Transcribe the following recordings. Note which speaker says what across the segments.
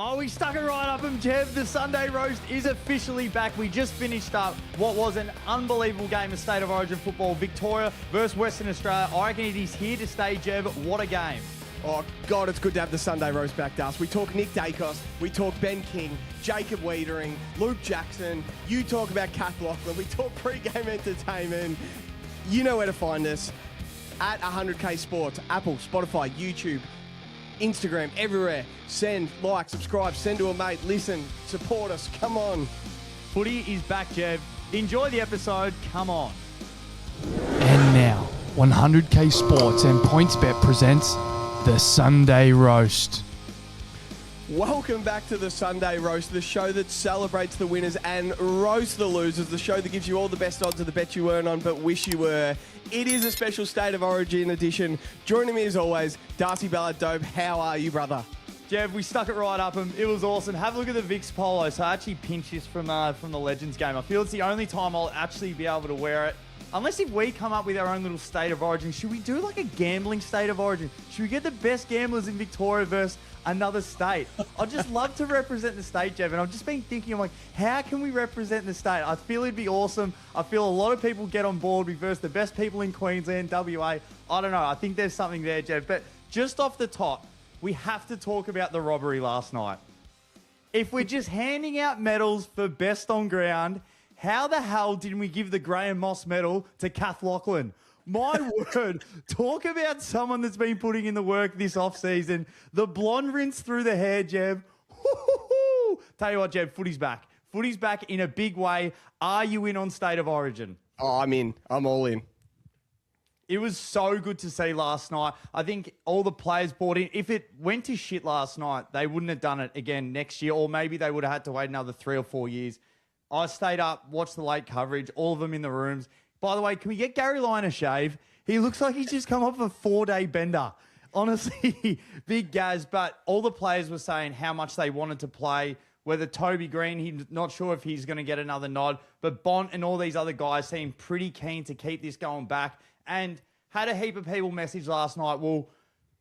Speaker 1: Oh, we stuck it right up him, Jev. The Sunday roast is officially back. We just finished up what was an unbelievable game of State of Origin football. Victoria versus Western Australia. I reckon it is here to stay, Jev. What a game.
Speaker 2: Oh, God, it's good to have the Sunday roast back to us. We talk Nick Daicos, we talk Ben King, Jacob Weering, Luke Jackson. You talk about Kath Lachlan. We talk Pregame entertainment. You know where to find us. At 100k Sports, Apple, Spotify, YouTube, Instagram, everywhere. Send, like, subscribe, send to a mate, listen, support us. Come on.
Speaker 1: Footy is back, Jev. Enjoy the episode. Come on.
Speaker 3: And now, 100k Sports and PointsBet presents the Sunday Roast.
Speaker 2: Welcome back to the Sunday Roast, the show that celebrates the winners and roasts the losers, the show that gives you all the best odds of the bet you weren't on but wish you were. It is a special State of Origin edition. Joining me as always, Darcy Ballard Dobe. How are you, brother?
Speaker 1: Jev, we stuck it right up him. It was awesome. Have a look at the Vicks polo. So I actually pinched this from the Legends game. I feel it's the only time I'll actually be able to wear it. Unless if we come up with our own little State of Origin, should we do like a gambling State of Origin? Should we get the best gamblers in Victoria versus another state? I'd just love to represent the state, Jev, and I've just been thinking, I'm like, how can we represent the state? I feel it'd be awesome. I feel a lot of people get on board. We versus the best people in Queensland, WA. I don't know. I think there's something there, Jev. But just off the top, we have to talk about the robbery last night. If we're just handing out medals for best on ground, how the hell didn't we give the Graham Moss medal to Kath Lachlan? My word, talk about someone that's been putting in the work this off-season. The blonde rinse through the hair, Jev. Tell you what, Jev, footy's back. Footy's back in a big way. Are you in on State of Origin?
Speaker 2: Oh, I'm in. I'm all in.
Speaker 1: It was so good to see last night. I think all the players bought in. If it went to shit last night, they wouldn't have done it again next year, or maybe they would have had to wait another 3 or 4 years. I stayed up, watched the late coverage, all of them in the rooms. By the way, can we get Gary Lyon a shave? He looks like he's just come off a 4-day bender. Honestly, big Gaz. But all the players were saying how much they wanted to play. Whether Toby Green, he's not sure if he's going to get another nod. But Bont and all these other guys seem pretty keen to keep this going back. And had a heap of people message last night, well,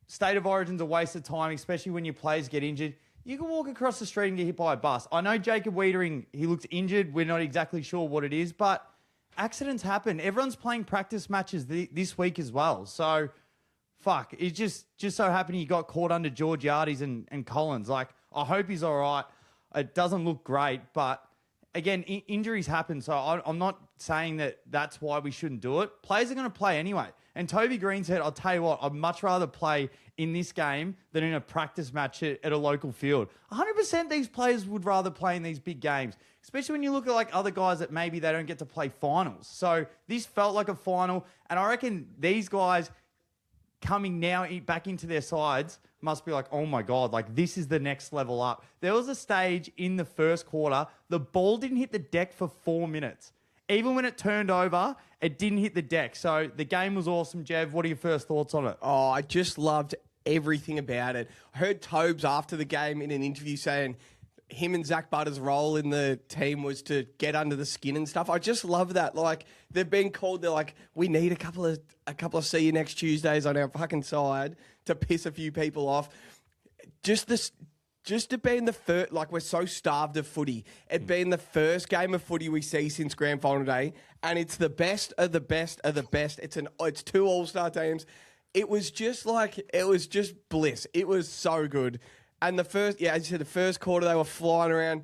Speaker 1: State of Origin's a waste of time, especially when your players get injured. You can walk across the street and get hit by a bus. I know Jacob Weering, he looked injured. We're not exactly sure what it is, but accidents happen. Everyone's playing practice matches this week as well. So, fuck. It just so happened he got caught under Georgiades and Collins. Like, I hope he's all right. It doesn't look great, but again, injuries happen. So I'm not saying that that's why we shouldn't do it. Players are going to play anyway. And Toby Green said, I'll tell you what, I'd much rather play in this game than in a practice match at a local field. 100% these players would rather play in these big games, especially when you look at like other guys that maybe they don't get to play finals. So this felt like a final, and I reckon these guys coming now back into their sides must be like, oh my God, like this is the next level up. There was a stage in the first quarter, the ball didn't hit the deck for 4 minutes. Even when it turned over, it didn't hit the deck. So the game was awesome, Jev. What are your first thoughts on it?
Speaker 2: Oh, I just loved everything about it. I heard Tobes after the game in an interview saying him and Zach Butter's role in the team was to get under the skin and stuff. I just love that. Like, they've been called, they're like, we need a couple of see you next Tuesdays on our fucking side to piss a few people off. Just to be in the first, like, we're so starved of footy. It being the first game of footy we see since grand final day, and it's the best of the best of the best. It's 2 all-star teams. It was just bliss. It was so good. And the first, as you said, the first quarter they were flying around.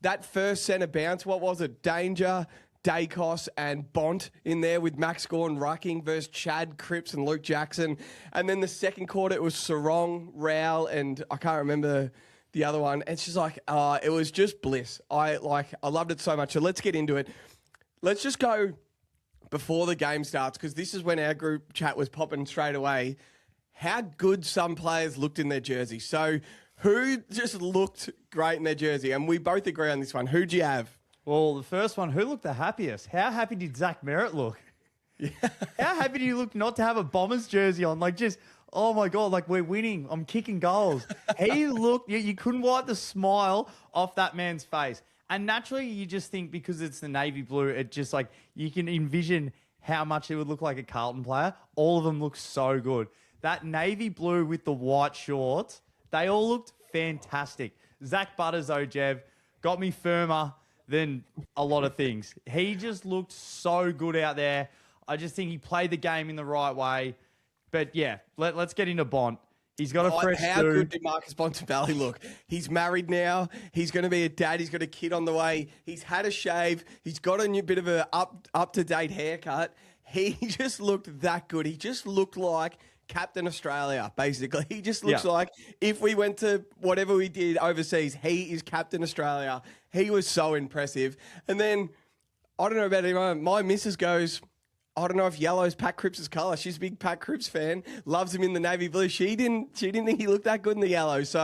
Speaker 2: That first centre bounce, what was it? Danger, Daicos and Bont in there with Max Gorn rucking versus Chad Cripps and Luke Jackson. And then the second quarter, it was Sarong, Rowell, and I can't remember the other one. It's just like, it was just bliss. I loved it so much. So let's get into it. Let's just go before the game starts, because this is when our group chat was popping straight away. How good some players looked in their jersey. So who just looked great in their jersey? And we both agree on this one. Who'd you have?
Speaker 1: Well, the first one, who looked the happiest? How happy did Zach Merritt look? Yeah. How happy do you look not to have a Bombers jersey on? Like, just, oh my God, like, we're winning. I'm kicking goals. He looked, you couldn't wipe the smile off that man's face. And naturally, you just think because it's the navy blue, it just like, you can envision how much it would look like a Carlton player. All of them look so good. That navy blue with the white shorts, they all looked fantastic. Zach Butters, though, Jev, got me firmer than a lot of things. He just looked so good out there. I just think he played the game in the right way. But yeah, let's get into Bont. He's got a fresh
Speaker 2: How good did Marcus Bontempelli look? He's married now. He's going to be a dad. He's got a kid on the way. He's had a shave. He's got a new bit of a up-to-date haircut. He just looked that good. He just looked like Captain Australia, basically. He just looks like if we went to whatever we did overseas, he is Captain Australia. He was so impressive. And then, I don't know about anyone, my missus goes, I don't know if yellow's Pat Cripps' colour. She's a big Pat Cripps fan. Loves him in the navy blue. She didn't think he looked that good in the yellow. So,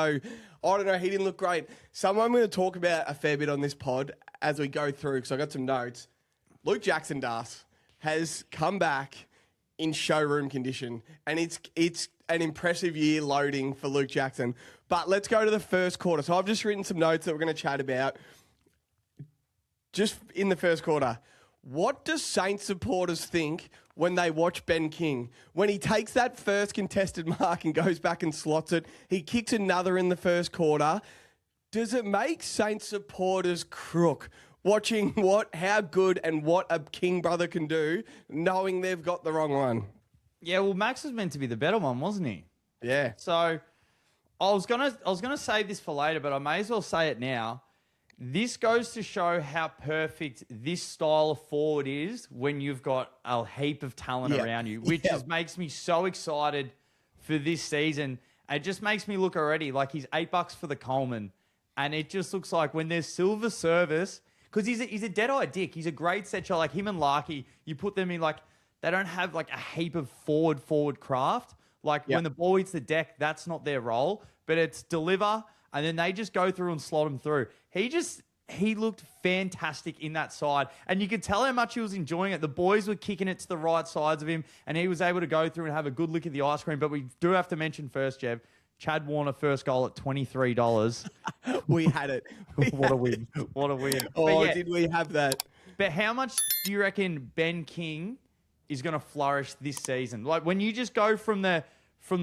Speaker 2: I don't know. He didn't look great. Someone I'm going to talk about a fair bit on this pod as we go through, because I got some notes. Luke Jackson, Das, has come back in showroom condition. And it's an impressive year loading for Luke Jackson. But let's go to the first quarter. So, I've just written some notes that we're going to chat about. Just in the first quarter. What do Saints supporters think when they watch Ben King? When he takes that first contested mark and goes back and slots it, he kicks another in the first quarter. Does it make Saints supporters crook watching how good and what a King brother can do, knowing they've got the wrong one?
Speaker 1: Yeah, well, Max was meant to be the better one, wasn't he?
Speaker 2: Yeah.
Speaker 1: So I was gonna save this for later, but I may as well say it now. This goes to show how perfect this style of forward is when you've got a heap of talent around you, which just makes me so excited for this season. It just makes me look already like he's $8 for the Coleman. And it just looks like when there's silver service, because he's a dead-eye dick. He's a great set shot. Like him and Larky, you put them in like, they don't have like a heap of forward craft. Like when the ball hits the deck, that's not their role. But it's deliver, and then they just go through and slot him through. He looked fantastic in that side. And you could tell how much he was enjoying it. The boys were kicking it to the right sides of him, and he was able to go through and have a good lick at the ice cream. But we do have to mention first, Jev, Chad Warner first goal at $23.
Speaker 2: We had it.
Speaker 1: What a win. What a win.
Speaker 2: Oh, did we have that?
Speaker 1: But how much do you reckon Ben King is going to flourish this season? Like when you just go from the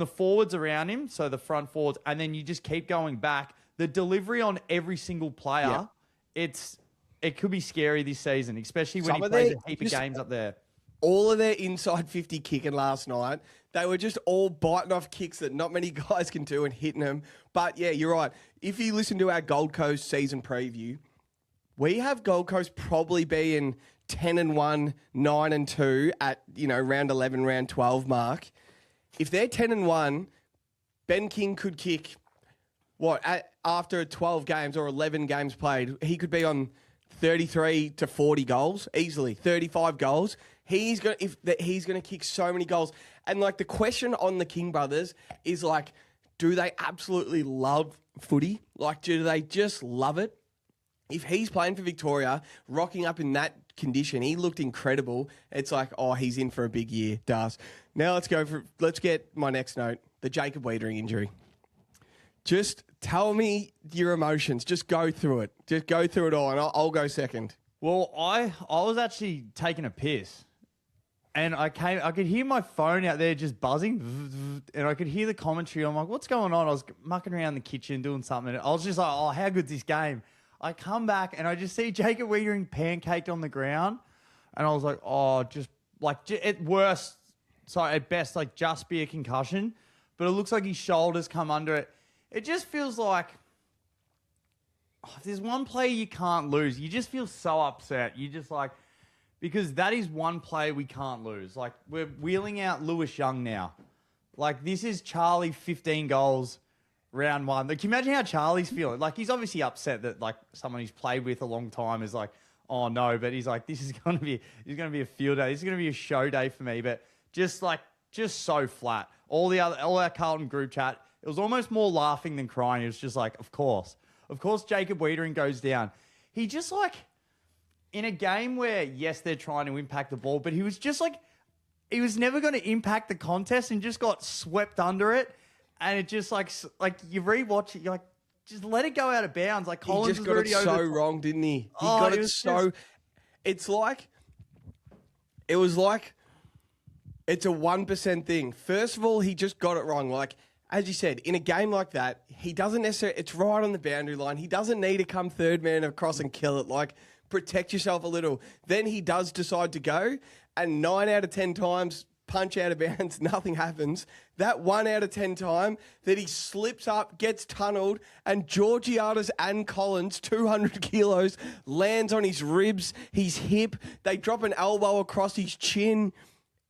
Speaker 1: forwards around him, so the front forwards, and then you just keep going back, the delivery on every single player, it could be scary this season, especially when he plays a heap of games up there.
Speaker 2: All of their inside 50 kicking last night, they were just all biting off kicks that not many guys can do and hitting them. But yeah, you're right. If you listen to our Gold Coast season preview, we have Gold Coast probably being 10-1, 9-2 at, round 11, round 12 mark. If they're 10-1, Ben King could kick, after 12 games or 11 games played, he could be on 33 to 40 goals easily, 35 goals. He's going to kick so many goals. And like the question on the King brothers is like, do they absolutely love footy? Like, do they just love it? If he's playing for Victoria, rocking up in that condition, he looked incredible. It's like, oh, he's in for a big year, Das. Now let's get my next note, the Jacob Weering injury. Just tell me your emotions. Just go through it. Just go through it all, and I'll go second.
Speaker 1: Well, I was actually taking a piss, and I could hear my phone out there just buzzing, and I could hear the commentary. I'm like, what's going on? I was mucking around the kitchen doing something. I was just like, oh, how good's this game? I come back, and I just see Jacob Weering pancaked on the ground, and I was like, oh, at worst, sorry, at best, like just be a concussion, but it looks like his shoulders come under it. It just feels like if there's one player you can't lose, you just feel so upset. You just like, because that is one player we can't lose. Like, we're wheeling out Lewis Young now. Like, this is Charlie, 15 goals, round one. Like, can you imagine how Charlie's feeling? Like, he's obviously upset that, like, someone he's played with a long time is like, oh, no. But he's like, this is going to be a field day. This is going to be a show day for me. But just so flat. All our Carlton group chat, it was almost more laughing than crying. It was just like, of course, Jacob Weering goes down. He just like, in a game where, yes, they're trying to impact the ball, but he was just like, he was never going to impact the contest and just got swept under it. And it just like you rewatch it, you're like, just let it go out of bounds. Like Collins
Speaker 2: he just got it so wrong, didn't he? He got it so. It's like, it's a 1% thing. First of all, he just got it wrong. Like, as you said, in a game like that, he doesn't necessarily, it's right on the boundary line. He doesn't need to come third man across and kill it. Like, protect yourself a little. Then he does decide to go, and 9 out of 10 times, punch out of bounds, nothing happens. That 1 out of 10 time that he slips up, gets tunneled, and Georgiades and Collins, 200 kilos, lands on his ribs, his hip. They drop an elbow across his chin.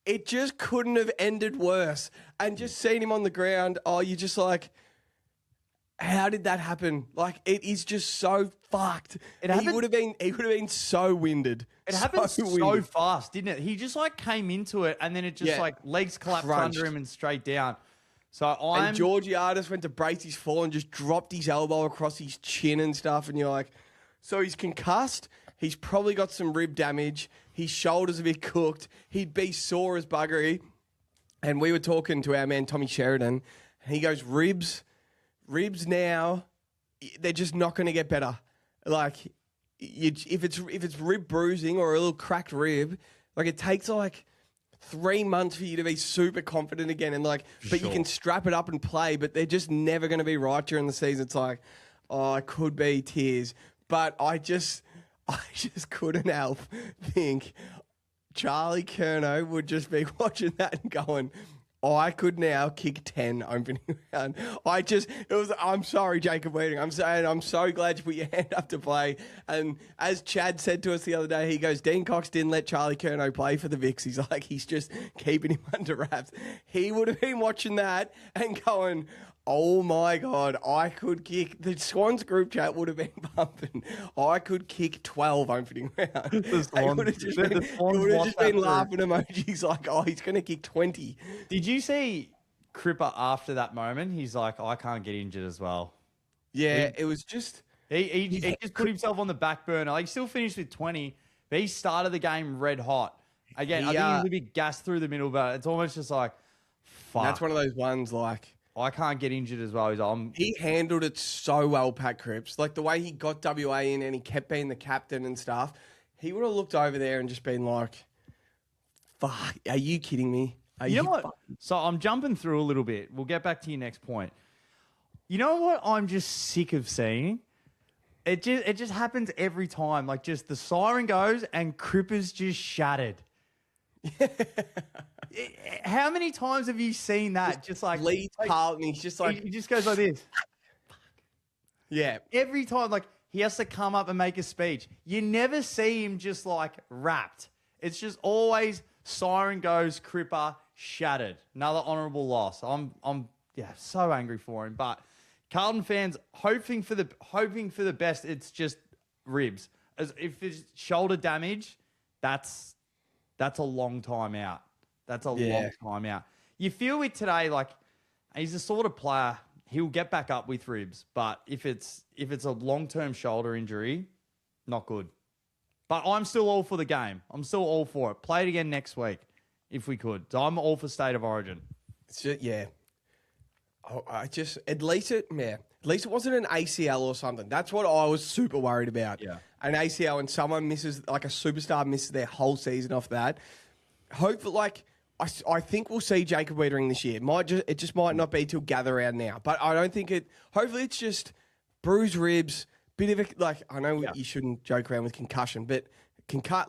Speaker 2: It just couldn't have ended worse. And just seeing him on the ground, you're just like, how did that happen? Like, it is just so fucked. He would have been so winded.
Speaker 1: It happened so fast, didn't it? He just like came into it, and then it just like legs collapsed under him and straight down. And
Speaker 2: Georgiades went to brace his fall and just dropped his elbow across his chin and stuff. And you're like, so he's concussed. He's probably got some rib damage. His shoulder's a bit cooked. He'd be sore as buggery. And we were talking to our man Tommy Sheridan, and he goes, ribs now, they're just not going to get better. Like, if it's rib bruising or a little cracked rib, like, it takes like 3 months for you to be super confident again, and like, but you can strap it up and play, but they're just never going to be right during the season. It's like, it could be tears, but I just couldn't help think Charlie Curnow would just be watching that and going, I could now kick 10 opening round. I'm sorry, Jacob Weering. I'm so glad you put your hand up to play. And as Chad said to us the other day, he goes, Dean Cox didn't let Charlie Curnow play for the Vicks. He's like, he's just keeping him under wraps. He would have been watching that and going, oh my God, I could kick. The Swans group chat would have been pumping. I could kick 12 opening round. It would have just been laughing emojis like, he's going to kick 20.
Speaker 1: Did you see Cripper after that moment? He's like, I can't get injured as well.
Speaker 2: Yeah, it was just...
Speaker 1: He just put himself on the back burner. Like, he still finished with 20, but he started the game red hot. Again, I think he was a bit gassed through the middle, but it's almost just like, fuck.
Speaker 2: That's one of those ones like...
Speaker 1: I can't get injured as well.
Speaker 2: He handled it so well, Pat Cripps. Like, the way he got WA in and he kept being the captain and stuff, he would have looked over there and just been like, fuck, are you kidding me?
Speaker 1: You know what? So I'm jumping through a little bit. We'll get back to your next point. You know what I'm just sick of seeing? It just happens every time. Like, just the siren goes and Cripper's just shattered. How many times have you seen that? Just like
Speaker 2: Lee Carlton, he's just like...
Speaker 1: He just goes like this.
Speaker 2: Yeah.
Speaker 1: Every time, like, he has to come up and make a speech. You never see him just, like, wrapped. It's just always siren goes, Cripper, shattered. Another honourable loss. I'm so angry for him. But Carlton fans hoping for the best. It's just ribs. As if it's shoulder damage, that's a long time out. That's a long time out. You feel with today, like, he's the sort of player, he'll get back up with ribs, but if it's a long-term shoulder injury, not good. But I'm still all for the game. I'm still all for it. Play it again next week if we could. So I'm all for State of Origin.
Speaker 2: It's just, at least it wasn't an ACL or something. That's what I was super worried about.
Speaker 1: Yeah.
Speaker 2: An ACL and someone misses, like a superstar misses their whole season off that. Hopefully, like, I think we'll see Jacob Weering this year. It just might not be till gather round now. But I don't think it... Hopefully it's just bruised ribs, bit of a... Like, I know you shouldn't joke around with concussion, but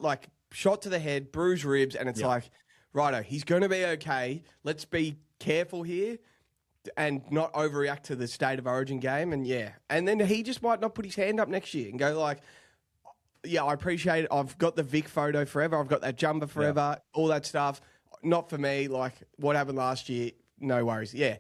Speaker 2: like, shot to the head, bruised ribs, and it's like, righto, he's going to be okay. Let's be careful here and not overreact to the State of Origin game. And then he just might not put his hand up next year and go like... Yeah, I appreciate it. I've got the Vic photo forever. I've got that jumper forever, all that stuff. Not for me. Like, what happened last year, no worries. Yeah.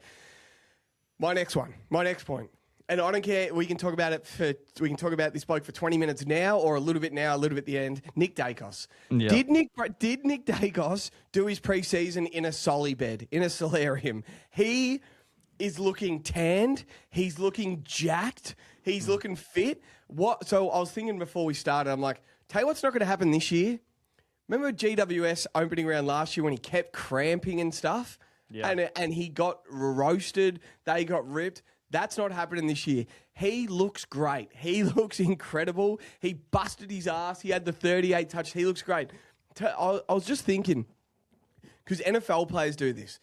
Speaker 2: My next point. And I don't care. We can talk about this bloke for 20 minutes now or a little bit now, a little bit at the end. Nick Daicos. Yeah. Did Nick Daicos do his preseason in a solly bed, in a solarium? He is looking tanned. He's looking jacked. He's looking fit. So I was thinking before we started, I'm like, tell you what's not going to happen this year? Remember GWS opening round last year when he kept cramping and stuff? Yeah. And he got roasted. They got ripped. That's not happening this year. He looks great. He looks incredible. He busted his ass. He had the 38 touch. He looks great. I was just thinking, because NFL players do this.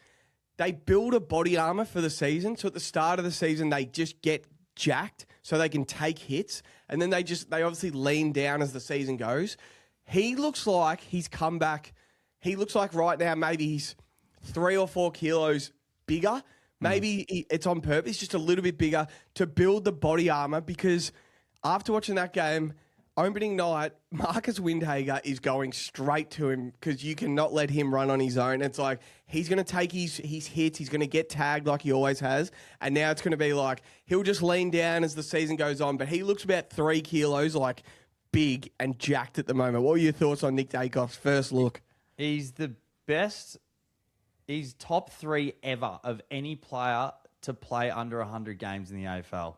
Speaker 2: they build a body armor for the season. So at the start of the season, they just get jacked so they can take hits. And then they obviously lean down as the season goes. He looks like he's come back. He looks like right now maybe he's 3 or 4 kilos bigger. Maybe it's on purpose, just a little bit bigger to build the body armor, because after watching that game, opening night, Marcus Windhager is going straight to him because you cannot let him run on his own. It's like he's going to take his hits. He's going to get tagged like he always has. And now it's going to be like he'll just lean down as the season goes on. But he looks about 3 kilos, like big and jacked at the moment. What are your thoughts on Nick Daicos' first look?
Speaker 1: He's the best. He's top 3 ever of any player to play under 100 games in the AFL.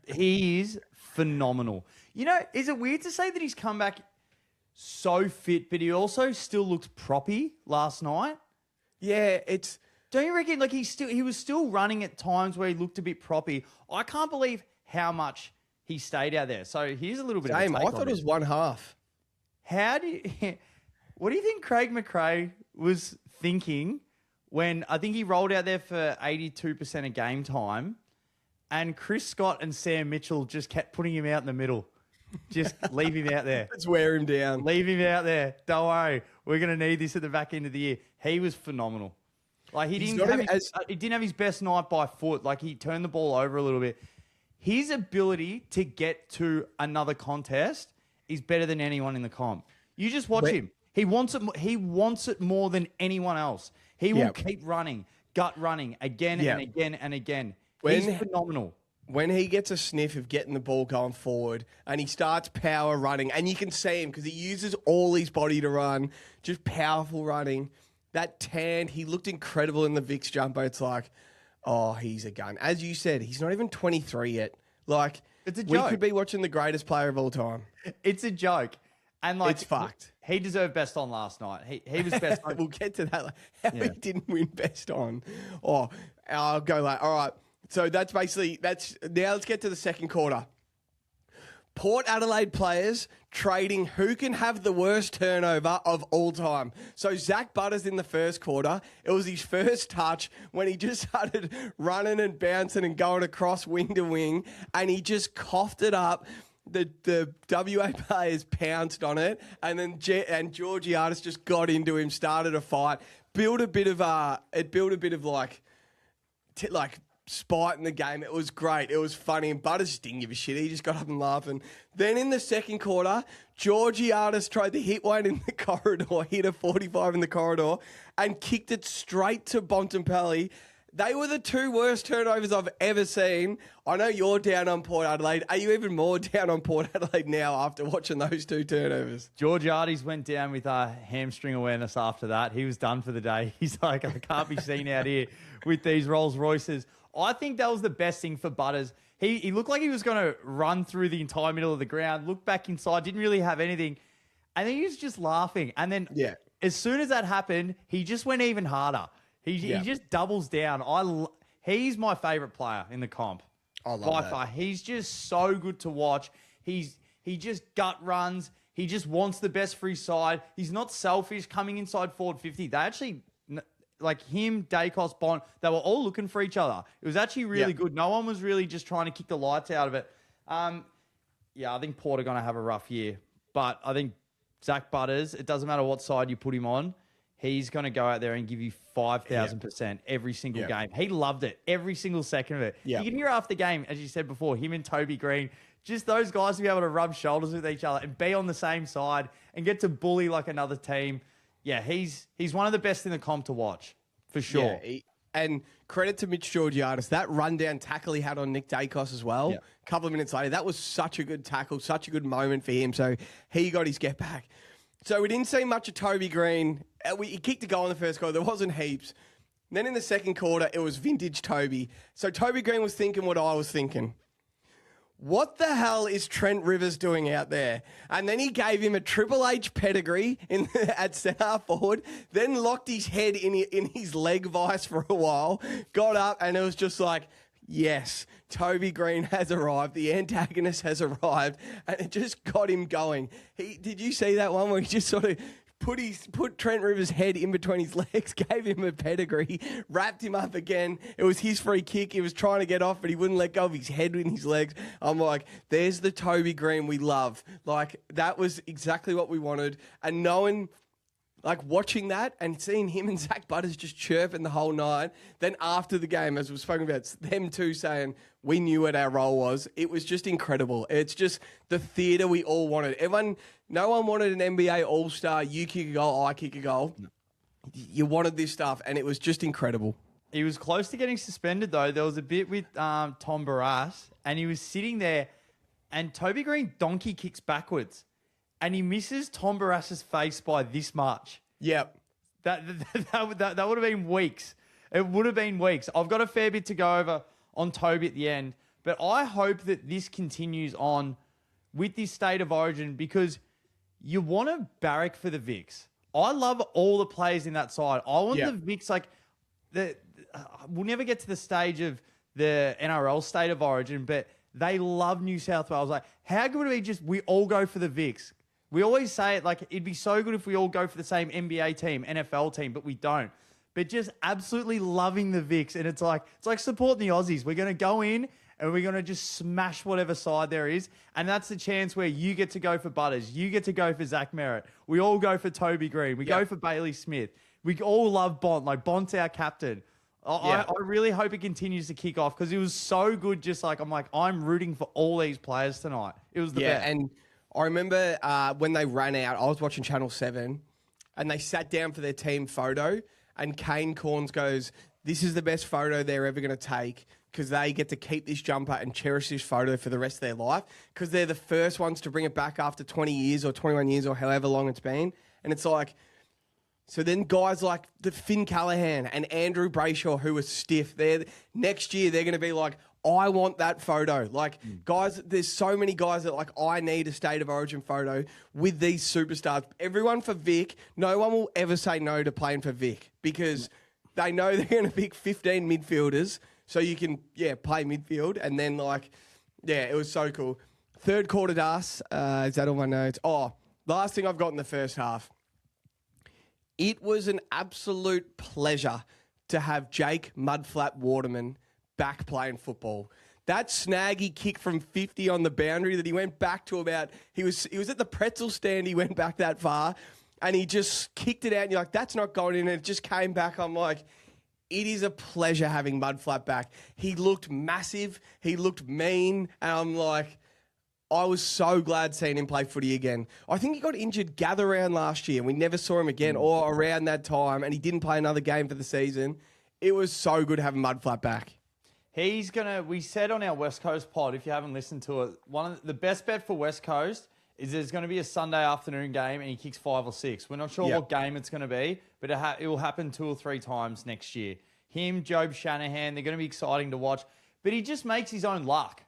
Speaker 1: He is phenomenal. You know, is it weird to say that he's come back so fit, but he also still looks proppy last night?
Speaker 2: Yeah, it's...
Speaker 1: Don't you reckon, like, he was still running at times where he looked a bit proppy? I can't believe how much he stayed out there. So here's a little bit
Speaker 2: Same.
Speaker 1: of a take
Speaker 2: I thought
Speaker 1: on
Speaker 2: it was one half.
Speaker 1: What do you think Craig McRae was thinking when I think he rolled out there for 82% of game time, and Chris Scott and Sam Mitchell just kept putting him out in the middle? Just leave him out there.
Speaker 2: Let's wear him down.
Speaker 1: Leave him out there. Don't worry. We're going to need this at the back end of the year. He was phenomenal. Like, he didn't have his best night by foot. Like, he turned the ball over a little bit. His ability to get to another contest is better than anyone in the comp. You just watch him. He wants it. He wants it more than anyone else. He will keep running, gut running again and again and again. He's phenomenal.
Speaker 2: When he gets a sniff of getting the ball going forward and he starts power running, and you can see him because he uses all his body to run, just powerful running. That tanned, he looked incredible in the Vicks jumper. It's like, oh, he's a gun. As you said, he's not even 23 yet. Like,
Speaker 1: it's a joke.
Speaker 2: We could be watching the greatest player of all time.
Speaker 1: It's a joke. And like,
Speaker 2: it's fucked.
Speaker 1: He deserved best on last night. He was best on.
Speaker 2: We'll get to that. How he didn't win best on. Oh, I'll go like, all right. So that's now let's get to the second quarter. Port Adelaide players trading who can have the worst turnover of all time. So Zach Butters in the first quarter, it was his first touch when he just started running and bouncing and going across wing to wing, and he just coughed it up. The WA players pounced on it, and then Georgiades just got into him, started a fight, built a bit of like spite in the game. It was great. It was funny, and Butters just didn't give a shit. He just got up and laughing. Then in the second quarter, Georgiades tried to hit one in the corridor, hit a 45 in the corridor, and kicked it straight to Bontempelli. They were the 2 worst turnovers I've ever seen. I know you're down on Port Adelaide. Are you even more down on Port Adelaide now after watching those 2 turnovers?
Speaker 1: Georgiades went down with hamstring awareness after that. He was done for the day. He's like, I can't be seen out here with these Rolls Royces. I think that was the best thing for Butters. He looked like he was going to run through the entire middle of the ground, look back inside, didn't really have anything. And then he was just laughing. And then as soon as that happened, he just went even harder. He just doubles down. He's my favourite player in the comp.
Speaker 2: I love
Speaker 1: by
Speaker 2: that.
Speaker 1: far. He's just so good to watch. He just gut runs. He just wants the best for his side. He's not selfish coming inside forward 50. They actually, like him, Daicos, Bond, they were all looking for each other. It was actually really good. No one was really just trying to kick the lights out of it. I think Port are going to have a rough year. But I think Zach Butters, it doesn't matter what side you put him on, he's going to go out there and give you 5,000% every single game. He loved it, every single second of it. You can hear after the game, as you said before, him and Toby Green, just those guys to be able to rub shoulders with each other and be on the same side and get to bully like another team. Yeah, he's one of the best in the comp to watch, for sure.
Speaker 2: Yeah, and credit to Mitch Georgiades, that rundown tackle he had on Nick Daicos as well. A couple of minutes later, that was such a good tackle, such a good moment for him. So he got his get back. So we didn't see much of Toby Green. He kicked a goal in the first quarter. There wasn't heaps. Then in the second quarter, it was vintage Toby. So Toby Green was thinking what I was thinking. What the hell is Trent Rivers doing out there? And then he gave him a Triple H pedigree at centre forward, then locked his head in his leg vice for a while, got up, and it was just like, yes, Toby Green has arrived. The antagonist has arrived, and it just got him going. Did you see that one where he just sort of put Trent Rivers' head in between his legs, gave him a pedigree, wrapped him up again. It was his free kick. He was trying to get off, but he wouldn't let go of his head in his legs. I'm like, there's the Toby Green we love. Like, that was exactly what we wanted. And knowing, like, watching that and seeing him and Zach Butters just chirping the whole night. Then after the game, as we've spoken about, them two saying we knew what our role was. It was just incredible. It's just the theatre we all wanted. No one wanted an NBA All-Star, you kick a goal, I kick a goal. No. You wanted this stuff, and it was just incredible.
Speaker 1: He was close to getting suspended, though. There was a bit with Tom Barras, and he was sitting there, and Toby Green donkey kicks backwards, and he misses Tom Barras's face by this much.
Speaker 2: Yep.
Speaker 1: That would have been weeks. It would have been weeks. I've got a fair bit to go over on Toby at the end, but I hope that this continues on with this state of origin because you want to barrack for the Vicks. I love all the players in that side. I want the Vicks, like, we'll never get to the stage of the NRL state of origin, but they love New South Wales. Like, how good would it be just we all go for the Vicks? We always say it, like, it'd be so good if we all go for the same NBA team, NFL team, but we don't. But just absolutely loving the Vicks. And it's like supporting the Aussies. We're going to go in and we're going to just smash whatever side there is. And that's the chance where you get to go for Butters. You get to go for Zach Merritt. We all go for Toby Green. We go for Bailey Smith. We all love Bont. Like, Bont's our captain. I really hope it continues to kick off because it was so good. Just like, I'm rooting for all these players tonight. It was the best.
Speaker 2: And I remember when they ran out, I was watching Channel 7 and they sat down for their team photo and Kane Corns goes, this is the best photo they're ever going to take because they get to keep this jumper and cherish this photo for the rest of their life because they're the first ones to bring it back after 20 years or 21 years or however long it's been. And it's like, so then guys like the Finn Callahan and Andrew Brayshaw, who are stiff, next year they're going to be like, I want that photo. Like, guys, there's so many guys that, like, I need a State of Origin photo with these superstars. Everyone for Vic, no one will ever say no to playing for Vic because they know they're going to pick 15 midfielders so you can, play midfield. And then, like, it was so cool. Third quarter to us. Is that all my notes? Oh, last thing I've got in the first half. It was an absolute pleasure to have Jake Mudflap Waterman back playing football. That snaggy kick from 50 on the boundary that he went back to about, he was at the pretzel stand, he went back that far, and he just kicked it out, and you're like, that's not going in, and it just came back. I'm like, it is a pleasure having Mudflap back. He looked massive, he looked mean, and I'm like, I was so glad seeing him play footy again. I think he got injured gather round last year, and we never saw him again, or around that time, and he didn't play another game for the season. It was so good having Mudflap back.
Speaker 1: We said on our West Coast pod, if you haven't listened to it, the best bet for West Coast is there's going to be a Sunday afternoon game and he kicks 5 or 6. We're not sure what game it's going to be, but it will happen 2 or 3 times next year. Him, Job Shanahan, they're going to be exciting to watch, but he just makes his own luck.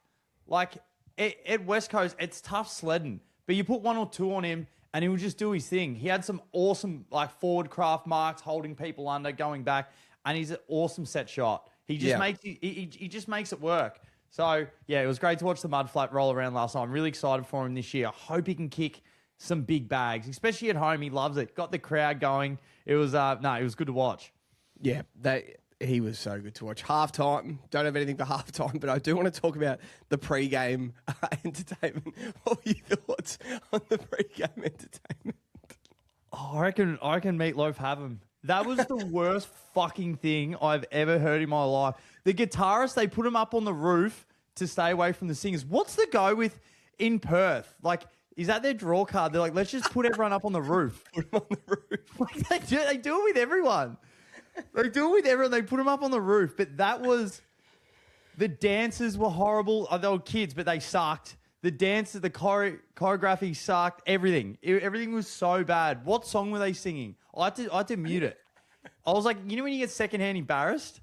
Speaker 1: Like, at West Coast, it's tough sledding, but you put 1 or 2 on him and he will just do his thing. He had some awesome, like, forward craft marks, holding people under, going back, and he's an awesome set shot. He just makes it work. So, it was great to watch the Mudflap roll around last night. I'm really excited for him this year. I hope he can kick some big bags, especially at home. He loves it. Got the crowd going. It was it was good to watch.
Speaker 2: Yeah, he was so good to watch. Halftime, don't have anything for halftime, but I do want to talk about the pre-game entertainment. What were your thoughts on the pre-game entertainment?
Speaker 1: Oh, I reckon Meatloaf have him. That was the worst fucking thing I've ever heard in my life. The guitarists, they put him up on the roof to stay away from the singers. What's the go with in Perth? Like, is that their draw card? They're like, let's just put everyone up on the roof.
Speaker 2: Put them on the roof.
Speaker 1: Like, they do it with everyone. They do it with everyone. They put them up on the roof. But the dancers were horrible. They were kids, but they sucked. The dances, the choreography sucked. Everything was so bad. What song were they singing? I had to mute it. I was like, you know when you get secondhand embarrassed?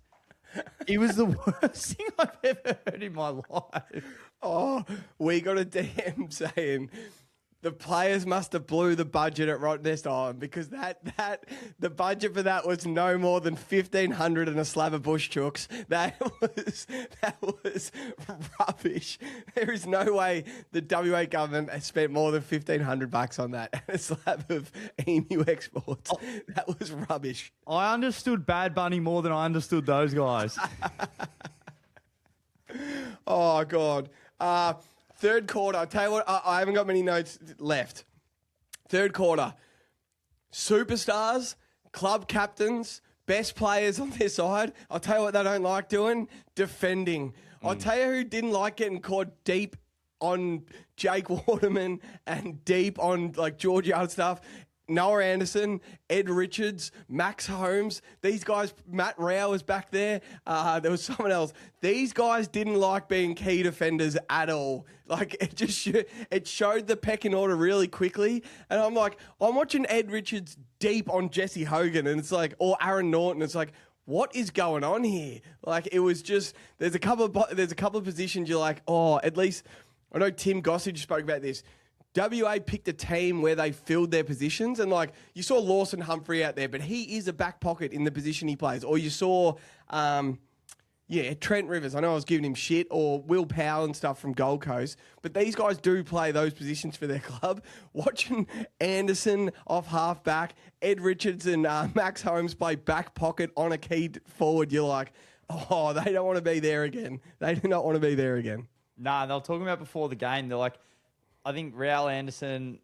Speaker 1: It was the worst thing I've ever heard in my life.
Speaker 2: Oh, we got a DM saying The players must have blew the budget at Rottnest Island because the budget for that was no more than 1,500 and a slab of bush chooks. That was rubbish. There is no way the WA government has spent more than $1,500 on that and a slab of emu exports. That was rubbish.
Speaker 1: I understood Bad Bunny more than I understood those guys.
Speaker 2: Oh God. Third quarter, I'll tell you what, I haven't got many notes left. Third quarter, superstars, club captains, best players on their side. I'll tell you what they don't like doing, defending. I'll tell you who didn't like getting caught deep on Jake Waterman and deep on like George Yard stuff. Noah Anderson, Ed Richards, Max Holmes. These guys, Matt Rao was back there. There was someone else. These guys didn't like being key defenders at all. Like it showed the pecking order really quickly. And I'm like, I'm watching Ed Richards deep on Jesse Hogan, and it's like, or Aaron Norton. It's like, what is going on here? Like it was just there's a couple of positions you're like, oh, at least I know Tim Gossage spoke about this. WA picked a team where they filled their positions, and like you saw Lawson Humphrey out there, but he is a back pocket in the position he plays. Or you saw, Trent Rivers. I know I was giving him shit, or Will Powell and stuff from Gold Coast, but these guys do play those positions for their club. Watching Anderson off halfback, Ed Richards and Max Holmes play back pocket on a key forward, you're like, oh, they don't want to be there again. They do not want to be there again.
Speaker 1: Nah, they were talking about before the game. They're like, I think Real Anderson,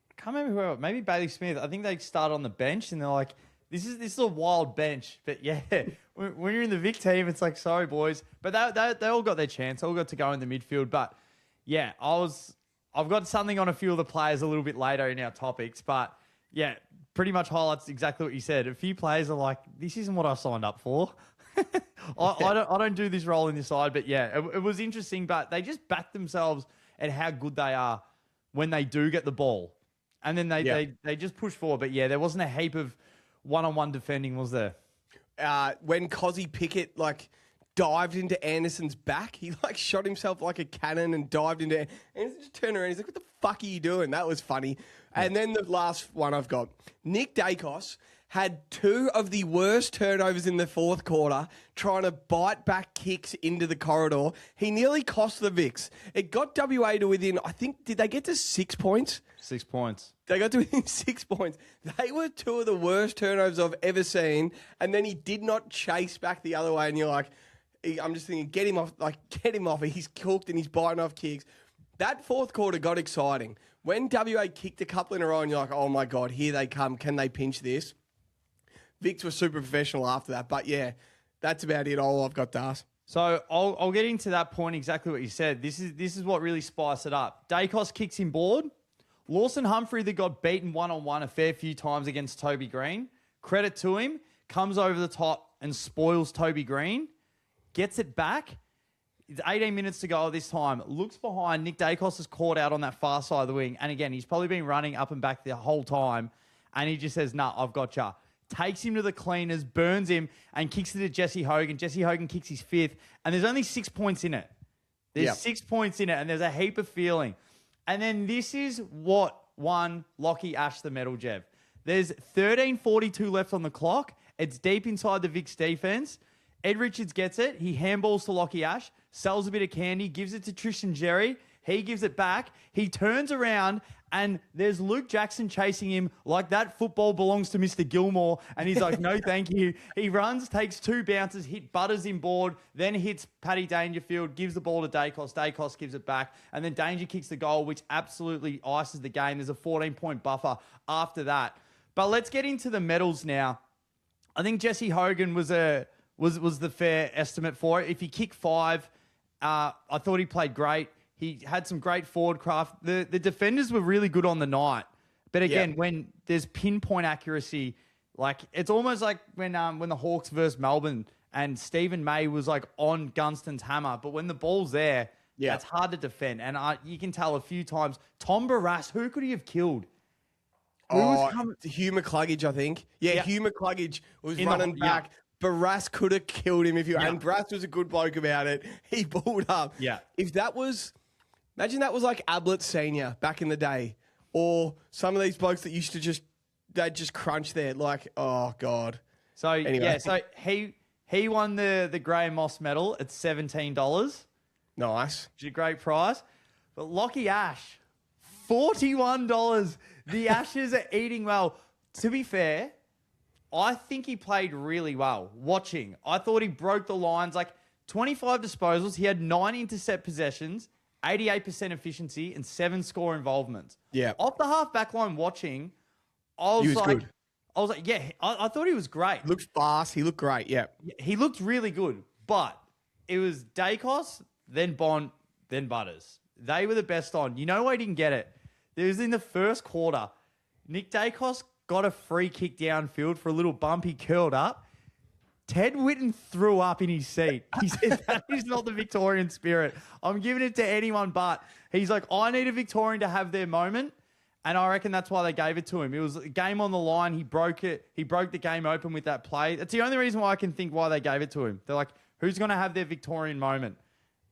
Speaker 1: I can't remember who else, maybe Bailey Smith. I think they started on the bench, and they're like, this is a wild bench. But yeah, when you're in the Vic team, it's like, sorry, boys. But they all got their chance. They all got to go in the midfield. But yeah, I've got something on a few of the players a little bit later in our topics. But yeah, pretty much highlights exactly what you said. A few players are like, this isn't what I signed up for. I don't do this role in this side. But yeah, it was interesting. But they just backed themselves at how good they are when they do get the ball. And then they just push forward. But yeah, there wasn't a heap of one-on-one defending, was there?
Speaker 2: When Cozzy Pickett, dived into Anderson's back, he, shot himself like a cannon and dived into... Anderson just turned around, he's like, what the fuck are you doing? That was funny. Yeah. And then the last one I've got. Nick Daicos had two of the worst turnovers in the fourth quarter, trying to bite back kicks into the corridor. He nearly cost the Vics. It got WA to within, I think, did they get to 6 points?
Speaker 1: 6 points.
Speaker 2: They got to within 6 points. They were two of the worst turnovers I've ever seen. And then he did not chase back the other way. And you're like, I'm just thinking, get him off. He's cooked and he's biting off kicks. That fourth quarter got exciting. When WA kicked a couple in a row and you're like, oh my God, here they come. Can they pinch this? Vics were super professional after that. But yeah, that's about it. All I've got to ask.
Speaker 1: So I'll get into that point, exactly what you said. This is what really spiced it up. Daicos kicks him board. Lawson Humphrey, that got beaten one-on-one a fair few times against Toby Green. Credit to him. Comes over the top and spoils Toby Green. Gets it back. It's 18 minutes to go this time. Looks behind. Nick Daicos is caught out on that far side of the wing. And again, he's probably been running up and back the whole time. And he just says, nah, I've got ya. Takes him to the cleaners, burns him, and kicks it to Jesse Hogan. Jesse Hogan kicks his fifth. And there's only 6 points in it. There's 6 points in it, and there's a heap of feeling. And then this is what won Lockie Ash the medal, Jev. There's 13:42 left on the clock. It's deep inside the Vics defense. Ed Richards gets it. He handballs to Lockie Ash, sells a bit of candy, gives it to Tristan Jerry. He gives it back. He turns around, and there's Luke Jackson chasing him like that football belongs to Mr. Gilmore. And he's like, no, thank you. He runs, takes 2 bounces, butters him board, then hits Paddy Dangerfield, gives the ball to Daicos. Daicos gives it back. And then Danger kicks the goal, which absolutely ices the game. There's a 14-point buffer after that. But let's get into the medals now. I think Jesse Hogan was the fair estimate for it. If he kicked 5, I thought he played great. He had some great forward craft. The defenders were really good on the night. But again, when there's pinpoint accuracy, it's almost like when the Hawks versus Melbourne and Stephen May was on Gunston's hammer. But when the ball's there, it's hard to defend. And you can tell a few times, Tom Barrass, who could he have killed?
Speaker 2: Hugh McCluggage, I think. Yeah, Hugh McCluggage was running back. Barrass could have killed him and Barrass was a good bloke about it. He pulled up.
Speaker 1: Yeah.
Speaker 2: Imagine that was like Ablett Senior back in the day. or some of these blokes that used to they'd just crunch there. Like, oh God.
Speaker 1: So
Speaker 2: Anyway.
Speaker 1: yeah, so he won the Graham Moss medal at $17,
Speaker 2: Nice.
Speaker 1: which is a great price. But Lockie Ash, $41. The Ashes are eating well. To be fair, I think he played really well. Watching, I thought he broke the lines. Like 25 disposals, he had 9 intercept possessions, 88% efficiency, and 7 score involvements.
Speaker 2: Yeah.
Speaker 1: Off the half back line watching, I was,
Speaker 2: He was
Speaker 1: like,
Speaker 2: good.
Speaker 1: I was like, yeah, I thought he was great.
Speaker 2: Looked fast. He looked great. Yeah.
Speaker 1: He looked really good, but it was Daicos, then Bond, then Butters. They were the best on. You know why he didn't get it? It was in the first quarter. Nick Daicos got a free kick downfield for a little bump. He curled up. Ted Whitten threw up in his seat. He said, that is not the Victorian spirit. I'm giving it to anyone but. He's like, I need a Victorian to have their moment. And I reckon that's why they gave it to him. It was a game on the line. He broke it. He broke the game open with that play. That's the only reason why I can think why they gave it to him. They're like, who's going to have their Victorian moment?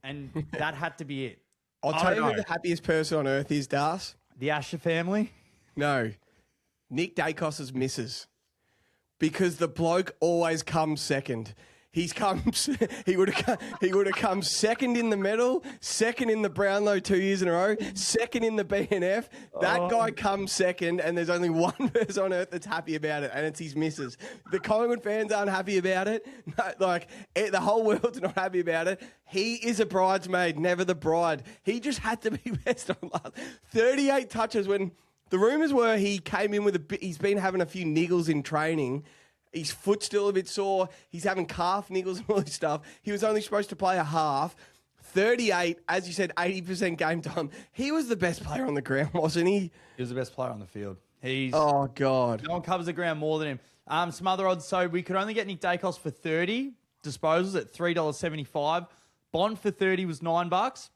Speaker 1: And that had to be it.
Speaker 2: I'll tell you who the happiest person on earth is, Das.
Speaker 1: The Asher family?
Speaker 2: No. Nick Daicos' misses. Because the bloke always comes second. He would have come second in the medal, second in the Brownlow 2 years in a row, second in the BNF. That guy comes second, and there's only one person on earth that's happy about it, and it's his missus. The Collingwood fans aren't happy about it. No, the whole world's not happy about it. He is a bridesmaid, never the bride. He just had to be best on last. 38 touches when the rumours were he came in with he's been having a few niggles in training. His foot's still a bit sore. He's having calf niggles and all this stuff. He was only supposed to play a half. 38, as you said, 80% game time. He was the best player on the ground, wasn't he?
Speaker 1: He was the best player on the field.
Speaker 2: Oh, God.
Speaker 1: No one covers the ground more than him. Some other odds. So we could only get Nick Daicos for 30 disposals at $3.75. Bond for 30 was $9.